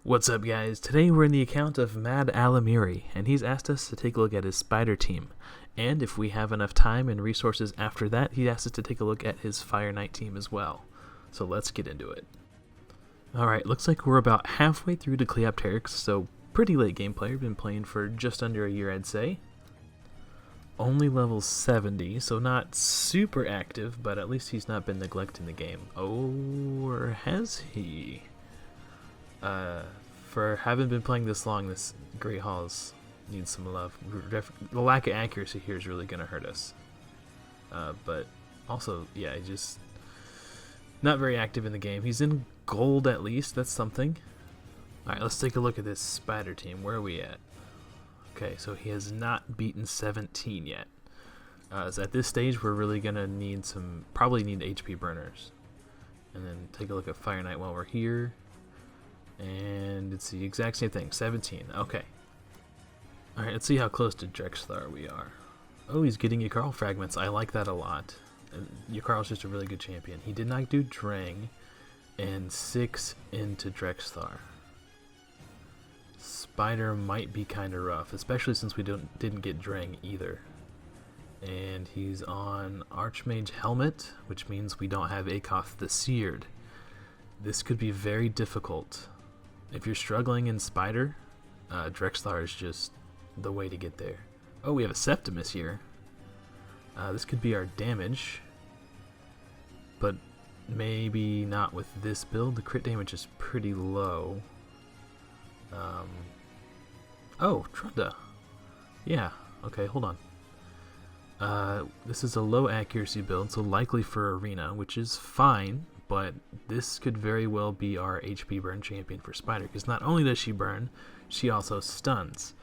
What's up, guys? Today we're in the account of Mad Alamiri, and he's asked us to take a look at his spider team. And if we have enough time and resources after that, he asked us to take a look at his Fire Knight team as well. So let's get into it. Alright, looks like we're about halfway through to Cleopteryx, so pretty late game player. Been playing for just under a year, I'd say. Only level 70, so not super active, but at least he's not been neglecting the game. Oh, or has he? For having been playing this long, this Great Halls needs some love. The lack of accuracy here is really going to hurt us. But also, yeah, just not very active in the game. He's in gold at least, that's something. Alright, let's take a look at this spider team. Where are we at? Okay, so he has not beaten 17 yet. So at this stage, we're really going to probably need HP burners. And then take a look at Fire Knight while we're here. And it's the exact same thing, 17. Okay. Alright, let's see how close to Drexthar we are. Oh, he's getting Yakarl fragments. I like that a lot. Yakarl's just a really good champion. He did not do Drang, and 6 into Drexthar. Spider might be kind of rough, especially since we didn't get Drang either. And he's on Archmage Helmet, which means we don't have Akoth the Seared. This could be very difficult. If you're struggling in Spider, Drexthar is just the way to get there. Oh, we have a Septimus here. This could be our damage, but maybe not with this build. The crit damage is pretty low. Oh, Trunda. Yeah, okay, hold on. This is a low accuracy build, so likely for Arena, which is fine. But this could very well be our HP burn champion for Spider, because not only does she burn, she also stuns.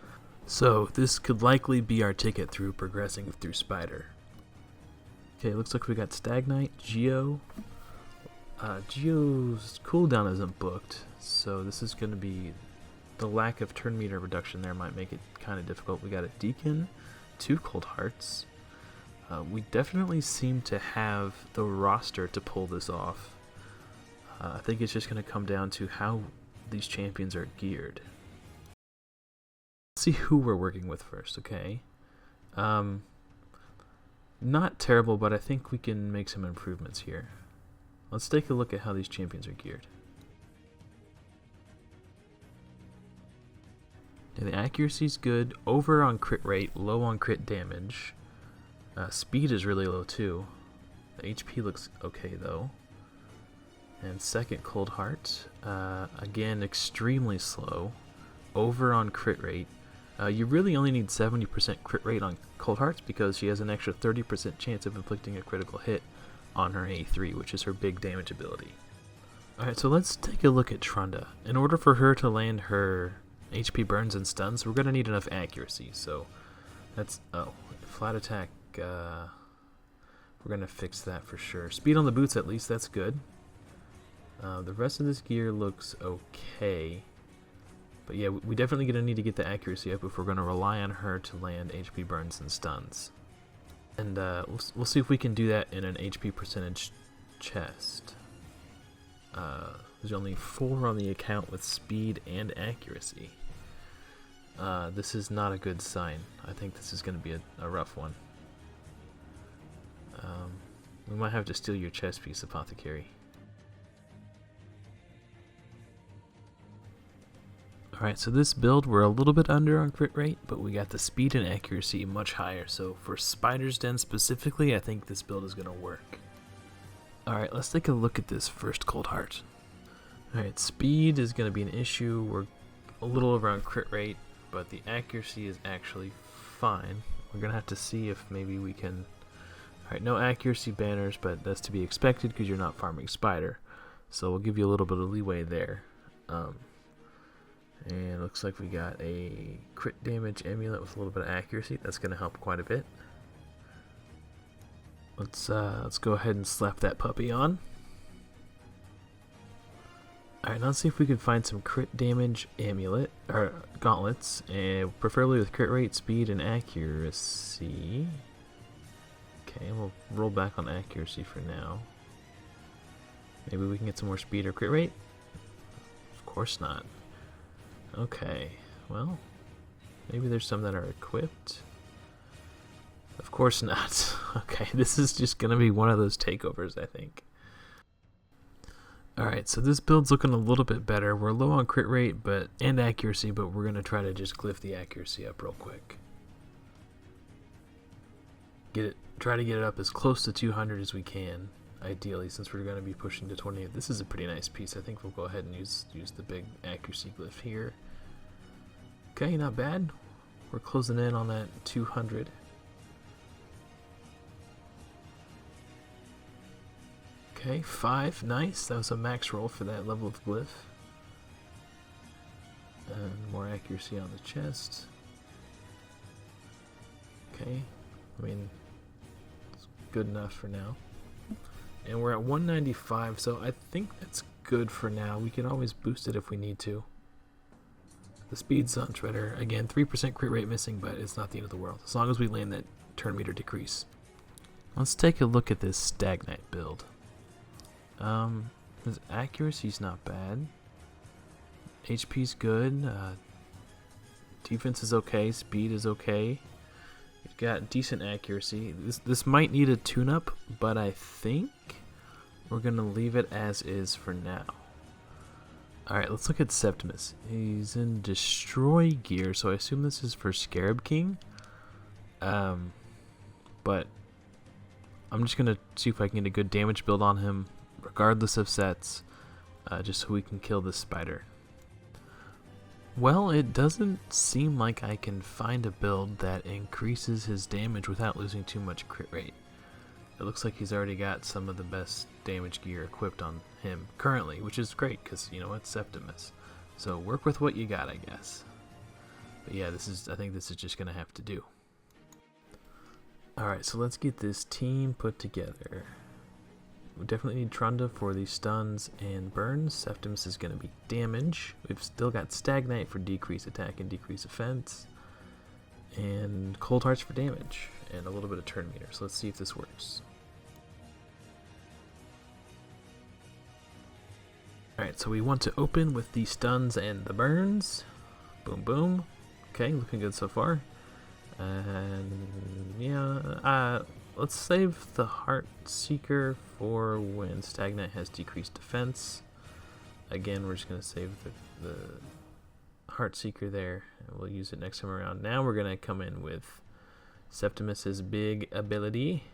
So this could likely be our ticket through progressing through Spider. Okay, looks like we got Stag Knight, Geo. Geo's cooldown isn't booked, so this is going to be the lack of turn meter reduction there might make it kind of difficult. We got a Deacon, 2 Cold Hearts. We definitely seem to have the roster to pull this off. I think it's just going to come down to how these champions are geared. Let's see who we're working with first, okay? Not terrible, but I think we can make some improvements here. Let's take a look at how these champions are geared. Yeah, the accuracy's good, over on crit rate, low on crit damage. Speed is really low too. The HP looks okay though. And second Cold Heart, again extremely slow, over on crit rate. You really only need 70% crit rate on Cold Hearts because she has an extra 30% chance of inflicting a critical hit on her A3, which is her big damage ability. Alright, so let's take a look at Trunda. In order for her to land her HP burns and stuns, we're going to need enough accuracy. So that's, flat attack, we're going to fix that for sure. Speed on the boots at least, that's good. The rest of this gear looks okay. But yeah, we definitely going to need to get the accuracy up if we're going to rely on her to land HP burns and stuns. And we'll see if we can do that in an HP percentage chest. There's only 4 on the account with speed and accuracy. This is not a good sign. I think this is going to be a rough one. We might have to steal your chest piece, Apothecary. Alright, so this build we're a little bit under on crit rate, but we got the speed and accuracy much higher. So for Spider's Den specifically, I think this build is going to work. Alright, let's take a look at this first Cold Heart. Alright, speed is going to be an issue. We're a little over on crit rate, but the accuracy is actually fine. We're going to have to see if maybe we can... Alright, no accuracy banners, but that's to be expected because you're not farming Spider. So we'll give you a little bit of leeway there. And it looks like we got a crit damage amulet with a little bit of accuracy. That's going to help quite a bit. Let's go ahead and slap that puppy on. Alright, now let's see if we can find some crit damage amulet, or gauntlets, and preferably with crit rate, speed, and accuracy. Okay, we'll roll back on accuracy for now. Maybe we can get some more speed or crit rate? Of course not. Okay, well, maybe there's some that are equipped. Of course not. Okay, this is just gonna be one of those takeovers, I think. Alright, so this build's looking a little bit better. We're low on crit rate and accuracy, but we're gonna try to just glyph the accuracy up real quick. Try to get it up as close to 200 as we can, ideally, since we're gonna be pushing to 20. This is a pretty nice piece. I think we'll go ahead and use the big accuracy glyph here. Okay, not bad. We're closing in on that 200. Okay, 5, nice. That was a max roll for that level of glyph. And more accuracy on the chest. Okay, I mean, it's good enough for now. And we're at 195, so I think that's good for now. We can always boost it if we need to. The speed's on Shredder. Again, 3% crit rate missing, but it's not the end of the world, as long as we land that turn meter decrease. Let's take a look at this Stagnite build. His accuracy's not bad. HP's good. Defense is okay. Speed is okay. He's got decent accuracy. This might need a tune-up, but I think we're gonna leave it as is for now. Alright, let's look at Septimus. He's in Destroy gear, so I assume this is for Scarab King. But I'm just gonna see if I can get a good damage build on him, regardless of sets, just so we can kill this spider. Well, it doesn't seem like I can find a build that increases his damage without losing too much crit rate. It looks like he's already got some of the best damage gear equipped on him currently, which is great because, you know, it's Septimus. So work with what you got, I guess. But yeah, I think this is just going to have to do. Alright, so let's get this team put together. We definitely need Trunda for the stuns and burns. Septimus is going to be damage. We've still got Stagnite for decrease attack and decrease offense. And Cold Hearts for damage. And a little bit of turn meter. So let's see if this works. Alright, so we want to open with the stuns and the burns. Boom, boom. Okay, looking good so far. And yeah, let's save the Heart Seeker for when Stagnite has decreased defense. Again, we're just going to save the Heart Seeker there, and we'll use it next time around. Now we're going to come in with Septimus's big ability.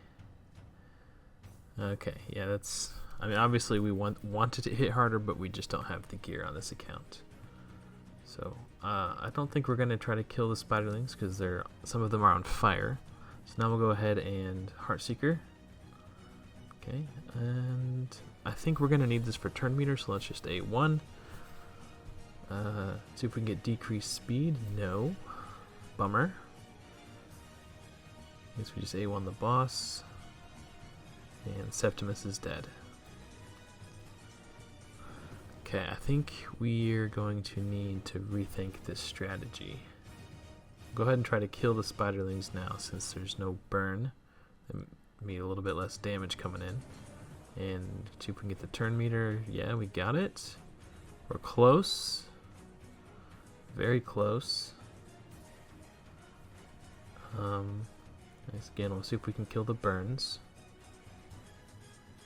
Okay, yeah, that's... I mean, obviously we wanted to hit harder, but we just don't have the gear on this account. So, I don't think we're going to try to kill the spiderlings, because some of them are on fire. So now we'll go ahead and Heartseeker. Okay, and I think we're going to need this for turn meter, so let's just A1. See if we can get decreased speed. No. Bummer. Guess we just A1 the boss. And Septimus is dead. Okay, I think we're going to need to rethink this strategy. Go ahead and try to kill the spiderlings now, since there's no burn. They need a little bit less damage coming in. And see if we can get the turn meter. Yeah, we got it. We're close. Very close. Again, we'll see if we can kill the burns.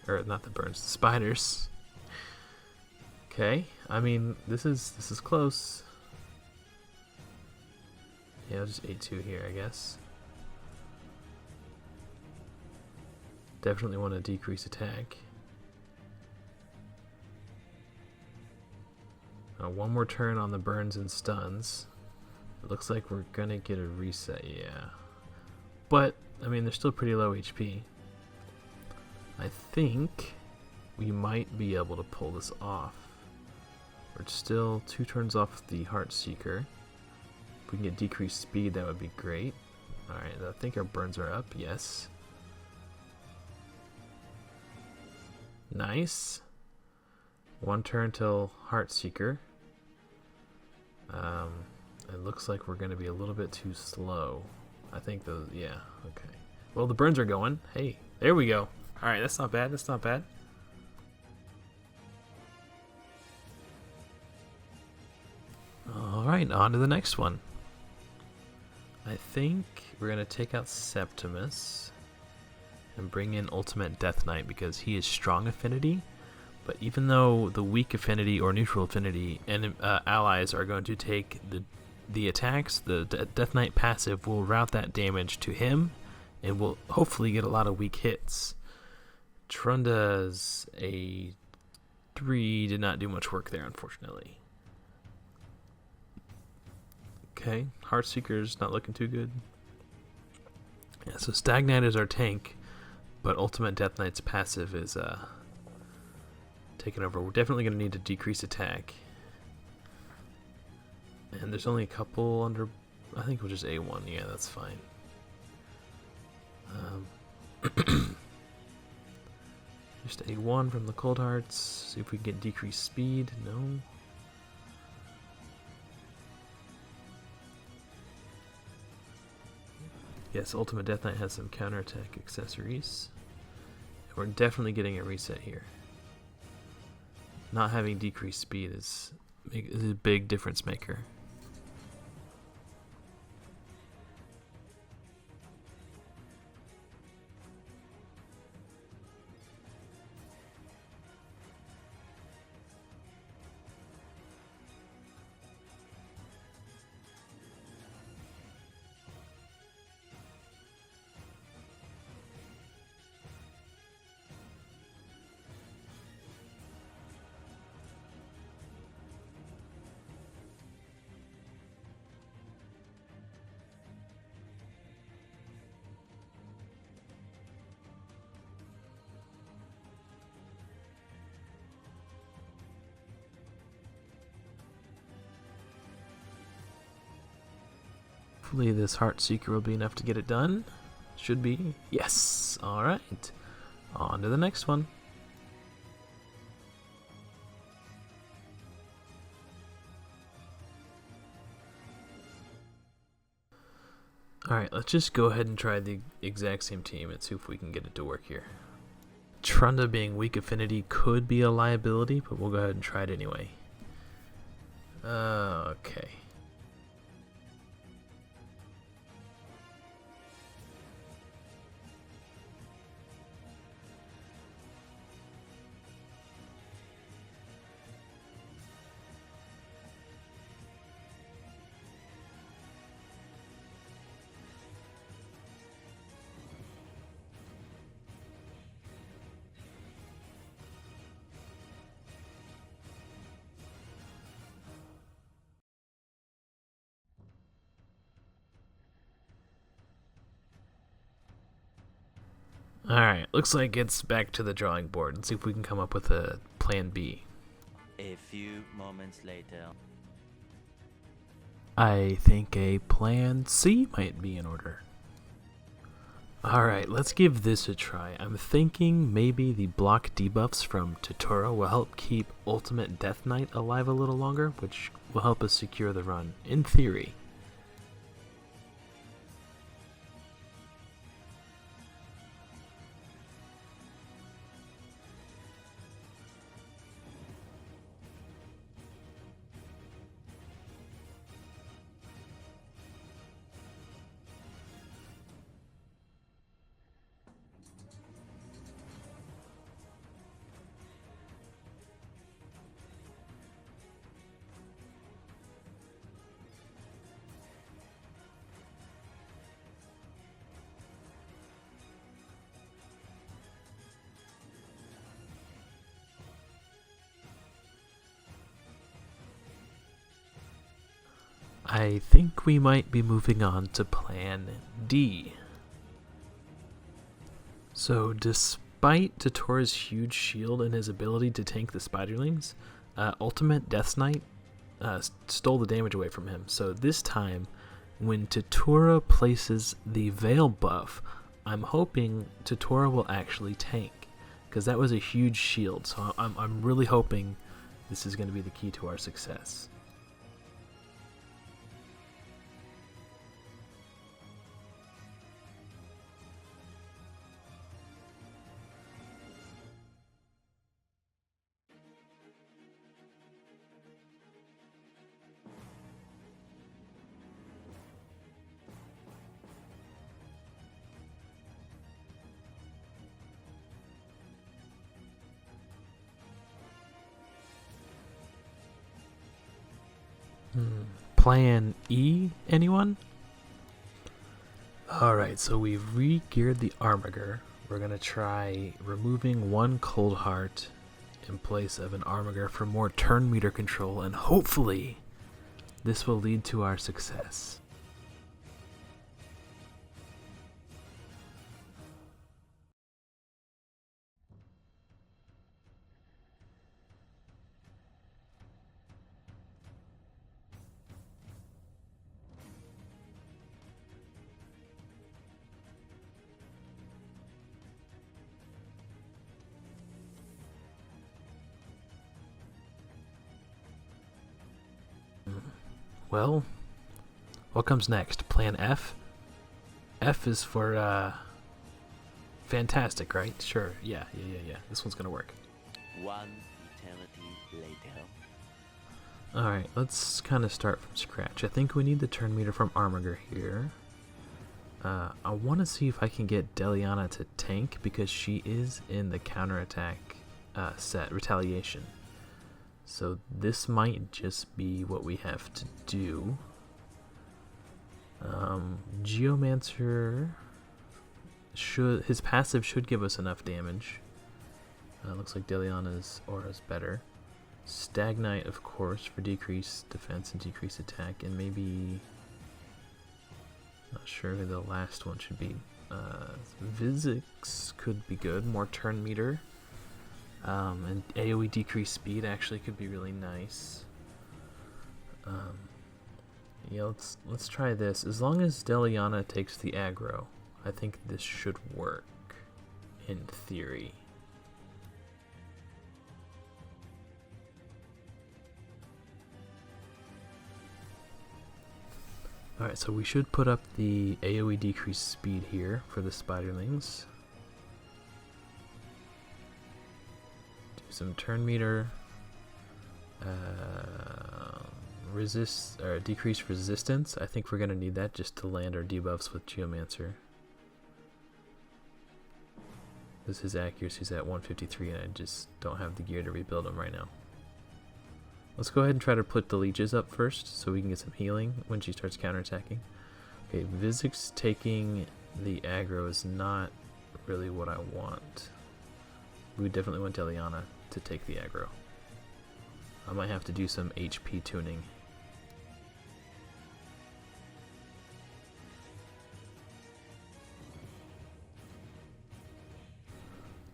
Or not the burns, the spiders. Okay, I mean, this is close. Yeah, I'll just A2 here, I guess. Definitely want to decrease attack. One more turn on the burns and stuns. It looks like we're gonna get a reset, yeah. But, I mean, they're still pretty low HP. I think we might be able to pull this off. We're still 2 turns off the Heartseeker. If we can get decreased speed, that would be great. Alright, I think our burns are up, yes. Nice. 1 turn till Heartseeker. It looks like we're going to be a little bit too slow. I think those, yeah, okay. Well, the burns are going. Hey, there we go. Alright, that's not bad, that's not bad. Alright. Alright, on to the next one. I think we're going to take out Septimus and bring in Ultimate Death Knight because he is strong affinity. But even though the weak affinity or neutral affinity and allies are going to take the attacks, the Death Knight passive will route that damage to him and will hopefully get a lot of weak hits. Trunda's a 3 did not do much work there, unfortunately. Okay, Heartseeker's not looking too good. Yeah, so Stagnite is our tank, but Ultimate Death Knight's passive is taking over. We're definitely going to need to decrease attack. And there's only a couple under... I think we'll just A1. Yeah, that's fine. Just A1 from the Cold Hearts. See if we can get decreased speed. No. Yes, Ultimate Death Knight has some counterattack accessories. We're definitely getting a reset here. Not having decreased speed is a big difference maker. Hopefully this Heartseeker will be enough to get it done. Should be. Yes! Alright. On to the next one. Alright, let's just go ahead and try the exact same team and see if we can get it to work here. Trunda being weak affinity could be a liability, but we'll go ahead and try it anyway. Okay. Alright, looks like it's back to the drawing board. Let's see if we can come up with a plan B. A few moments later. I think a plan C might be in order. Alright, let's give this a try. I'm thinking maybe the block debuffs from Takeover will help keep Ultimate Death Knight alive a little longer, which will help us secure the run, in theory. I think we might be moving on to plan D. So despite Takeover's huge shield and his ability to tank the spiderlings, Ultimate Death Knight stole the damage away from him. So this time, when Takeover places the Veil buff, I'm hoping Takeover will actually tank, because that was a huge shield. So I'm really hoping this is going to be the key to our success. Plan E, anyone? Alright, so we've re-geared the Armiger. We're gonna try removing one Cold Heart in place of an Armiger for more turn meter control, and hopefully this will lead to our success. Well, what comes next? Plan F? F is for, fantastic, right? Sure, yeah. This one's gonna work. One eternity later. Alright, let's kind of start from scratch. I think we need the turn meter from Armiger here. I want to see if I can get Deliana to tank, because she is in the counterattack set, Retaliation. So this might just be what we have to do. Geomancer his passive should give us enough damage. Looks like Deliana's aura is better. Stagnite, of course, for decreased defense and decreased attack, and maybe not sure who the last one should be. Physics could be good, more turn meter. And AoE decreased speed actually could be really nice. Yeah, let's try this. As long as Deliana takes the aggro, I think this should work, in theory. Alright, so we should put up the AoE decreased speed here for the spiderlings. Do some turn meter. Decrease resistance. I think we're going to need that just to land our debuffs with Geomancer. Because his accuracy's at 153 and I just don't have the gear to rebuild him right now. Let's go ahead and try to put the leeches up first so we can get some healing when she starts counterattacking. Okay, Vizix taking the aggro is not really what I want. We definitely want Deliana to take the aggro. I might have to do some HP tuning.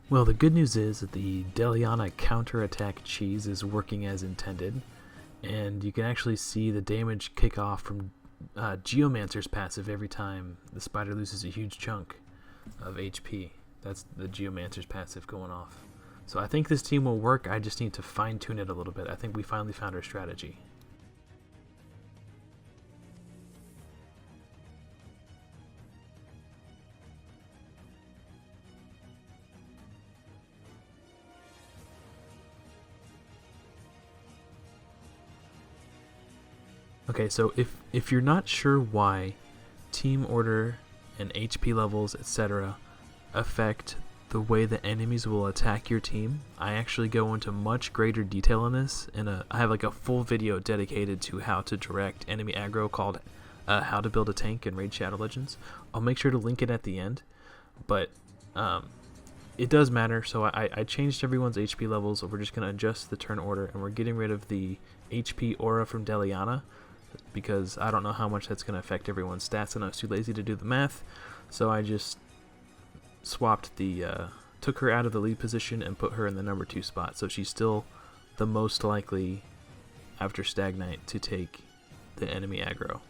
Well, the good news is that the Deliana counterattack cheese is working as intended, and you can actually see the damage kick off from Geomancer's passive every time the spider loses a huge chunk of HP. That's the Geomancer's passive going off. So I think this team will work, I just need to fine-tune it a little bit. I think we finally found our strategy. Okay, so if you're not sure why team order and HP levels, etc. affect the way the enemies will attack your team, I actually go into much greater detail in this. I have like a full video dedicated to how to direct enemy aggro called How to Build a Tank in Raid Shadow Legends. I'll make sure to link it at the end, but it does matter. So I changed everyone's HP levels, so we're just going to adjust the turn order, and we're getting rid of the HP aura from Deliana, because I don't know how much that's going to affect everyone's stats, and I was too lazy to do the math, so I just swapped took her out of the lead position and put her in the number 2 spot, so she's still the most likely after Stagnite to take the enemy aggro.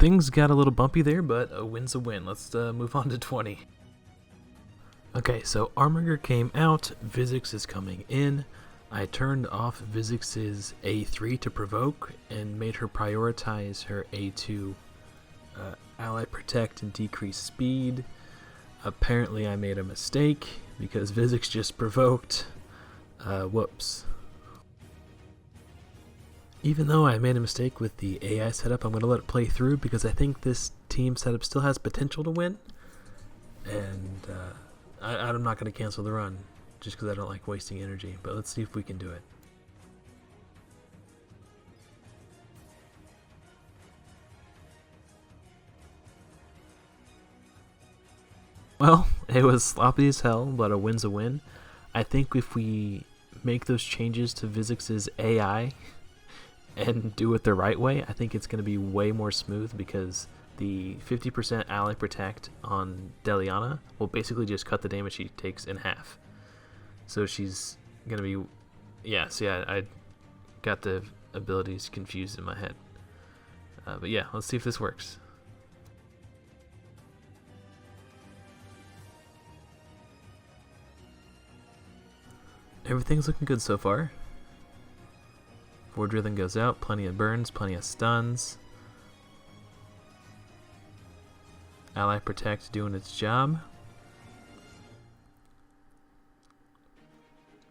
things got a little bumpy there, but a win's a win. Let's move on to 20. Okay, so Armiger came out, Vizix is coming in. I turned off Vizix's A3 to provoke and made her prioritize her A2 ally protect and decrease speed. Apparently I made a mistake because Vizix just provoked. Whoops. Even though I made a mistake with the AI setup, I'm going to let it play through because I think this team setup still has potential to win. And I'm not going to cancel the run just because I don't like wasting energy. But let's see if we can do it. Well, it was sloppy as hell, but a win's a win. I think if we make those changes to Vizix's AI and do it the right way, I think it's going to be way more smooth because the 50% ally protect on Deliana will basically just cut the damage she takes in half. So she's going to be... Yeah, see, I got the abilities confused in my head. But yeah, let's see if this works. Everything's looking good so far. Forge Rhythm goes out, plenty of burns, plenty of stuns. Ally Protect doing its job.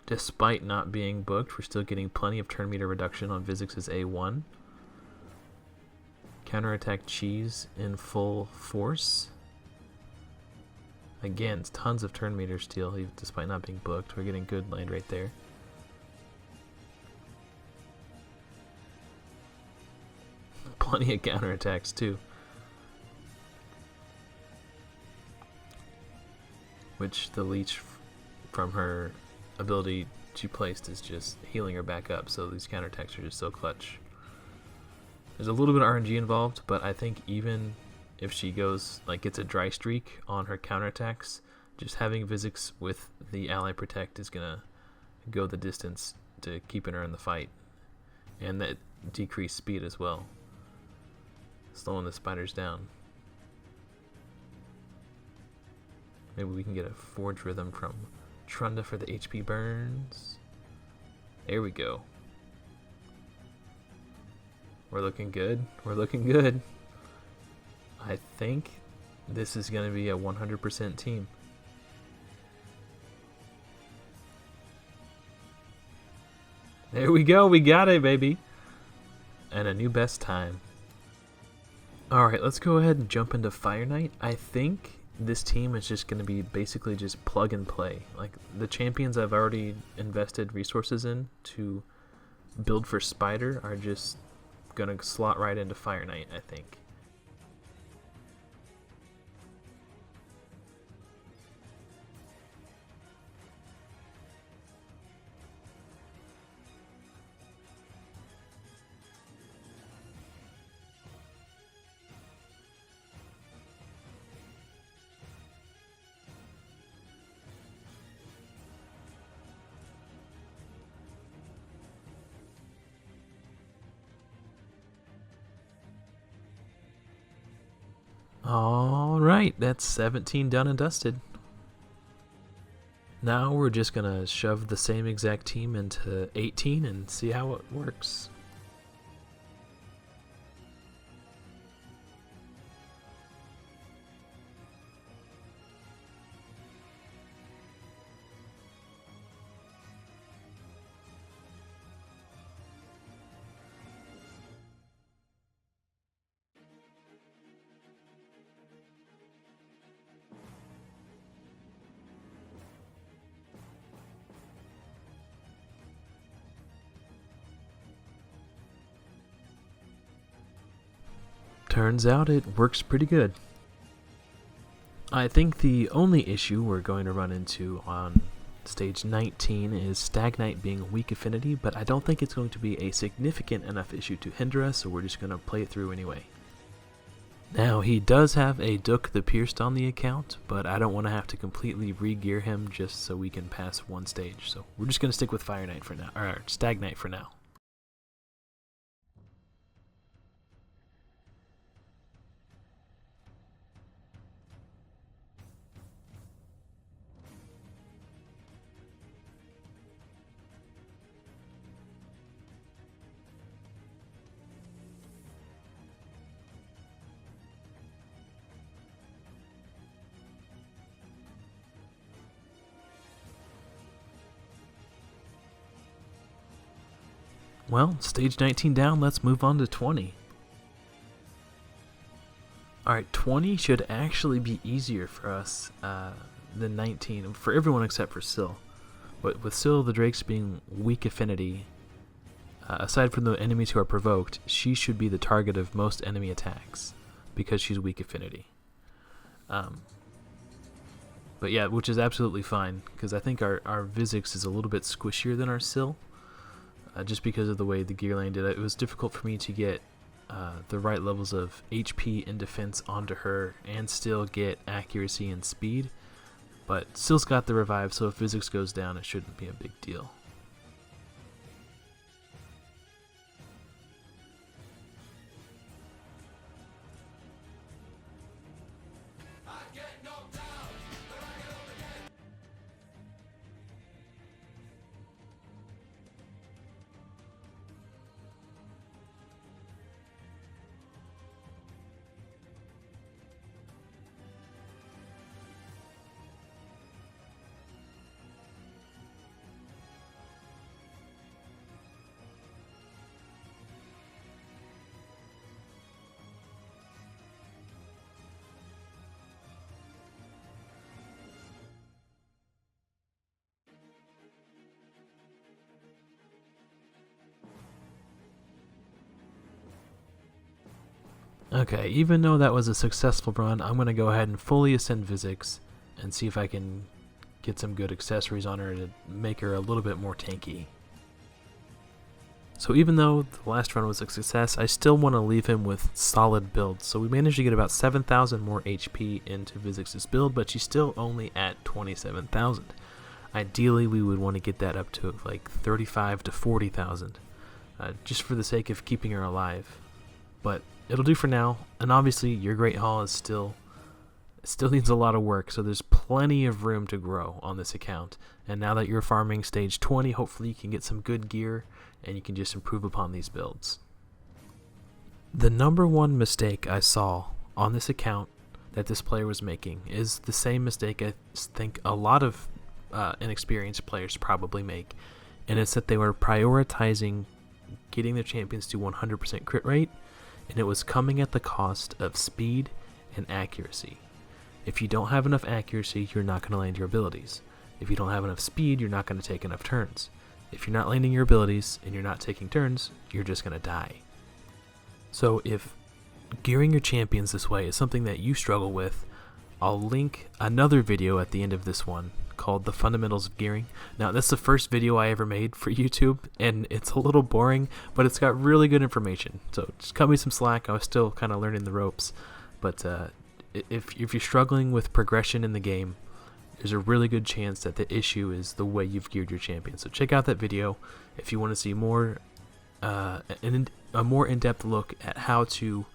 Despite not being booked, we're still getting plenty of turn meter reduction on Vizix's A1. Counterattack Cheese in full force. Again, tons of turn meter steal, despite not being booked. We're getting good land right there. Plenty of counterattacks too. Which the leech from her ability she placed is just healing her back up, so these counterattacks are just so clutch. There's a little bit of RNG involved, but I think even if she gets a dry streak on her counterattacks, just having Vizix with the ally protect is gonna go the distance to keeping her in the fight, and that decreased speed as well, slowing the spiders down. Maybe we can get a Forge Rhythm from Trunda for the HP burns. There we go. We're looking good. We're looking good. I think this is going to be a 100% team. There we go. We got it, baby. And a new best time. Alright, let's go ahead and jump into Fire Knight. I think this team is just going to be basically just plug and play. Like, the champions I've already invested resources in to build for Spider are just going to slot right into Fire Knight, I think. Alright, that's 17 done and dusted. Now we're just gonna shove the same exact team into 18 and see how it works. Turns out it works pretty good. I think the only issue we're going to run into on stage 19 is Stagnite being a weak affinity, but I don't think it's going to be a significant enough issue to hinder us, so we're just going to play it through anyway. Now, he does have a Duke the Pierced on the account, but I don't want to have to completely re-gear him just so we can pass one stage, so we're just going to stick with Fire Knight for now, or Stagnite for now. Well, stage 19 down, let's move on to 20. Alright, 20 should actually be easier for us than 19, for everyone except for Syl. But with Syl the Drakes being weak affinity, aside from the enemies who are provoked, she should be the target of most enemy attacks because she's weak affinity. But yeah, which is absolutely fine, because I think our Vizix is a little bit squishier than our Syl, just because of the way the gear landed. It was difficult for me to get the right levels of HP and defense onto her and still get accuracy and speed, but Syl's got the revive, so if Vizix goes down it shouldn't be a big deal. Okay, even though that was a successful run, I'm going to go ahead and fully ascend Vizix and see if I can get some good accessories on her to make her a little bit more tanky. So even though the last run was a success, I still want to leave him with solid builds. So we managed to get about 7,000 more HP into Vizix's build, but she's still only at 27,000. Ideally, we would want to get that up to like 35 to 40,000, just for the sake of keeping her alive. But it'll do for now, and obviously your Great Hall is still needs a lot of work, so there's plenty of room to grow on this account. And now that you're farming stage 20, hopefully you can get some good gear and you can just improve upon these builds. The number one mistake I saw on this account that this player was making is the same mistake I think a lot of inexperienced players probably make, and it's that they were prioritizing getting their champions to 100% crit rate, and it was coming at the cost of speed and accuracy. If you don't have enough accuracy, you're not going to land your abilities. If you don't have enough speed, you're not going to take enough turns. If you're not landing your abilities and you're not taking turns, you're just going to die. So if gearing your champions this way is something that you struggle with, I'll link another video at the end of this one called The Fundamentals of Gearing. Now, that's the first video I ever made for YouTube, and it's a little boring, but it's got really good information. So just cut me some slack. I was still kind of learning the ropes. But if you're struggling with progression in the game, there's a really good chance that the issue is the way you've geared your champion. So check out that video if you want to see more a more in-depth look at how to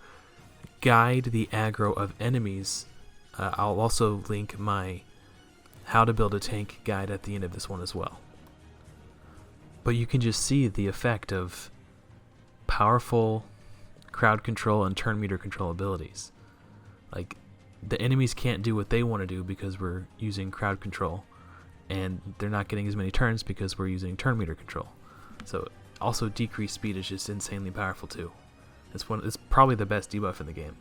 guide the aggro of enemies. I'll also link my how to build a tank guide at the end of this one as well. But you can just see the effect of powerful crowd control and turn meter control abilities. Like, the enemies can't do what they want to do because we're using crowd control, and they're not getting as many turns because we're using turn meter control. So also decreased speed is just insanely powerful too. It's probably the best debuff in the game.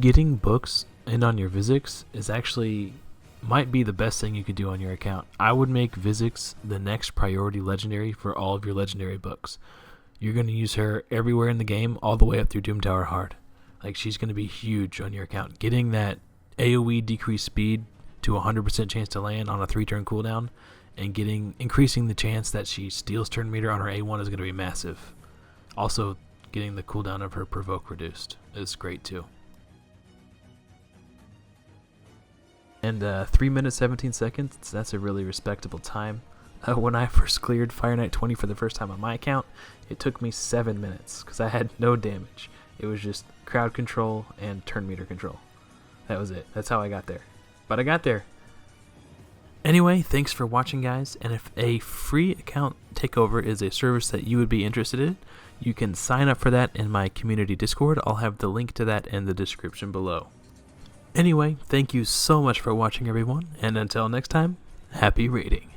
Getting books in on your Vizix is actually might be the best thing you could do on your account. I would make Vizix the next priority legendary for all of your legendary books. You're going to use her everywhere in the game, all the way up through Doom Tower Hard. Like, she's going to be huge on your account. Getting that AoE decreased speed to 100% chance to land on a 3-turn cooldown and increasing the chance that she steals turn meter on her A1 is going to be massive. Also, getting the cooldown of her provoke reduced is great too. And 3 minutes 17 seconds, that's a really respectable time. When I first cleared Fire Knight 20 for the first time on my account, it took me 7 minutes because I had no damage. It was just crowd control and turn meter control. That was it. That's how I got there. But I got there. Anyway, thanks for watching, guys. And if a free account takeover is a service that you would be interested in, you can sign up for that in my community Discord. I'll have the link to that in the description below. Anyway, thank you so much for watching, everyone. And until next time, happy raiding.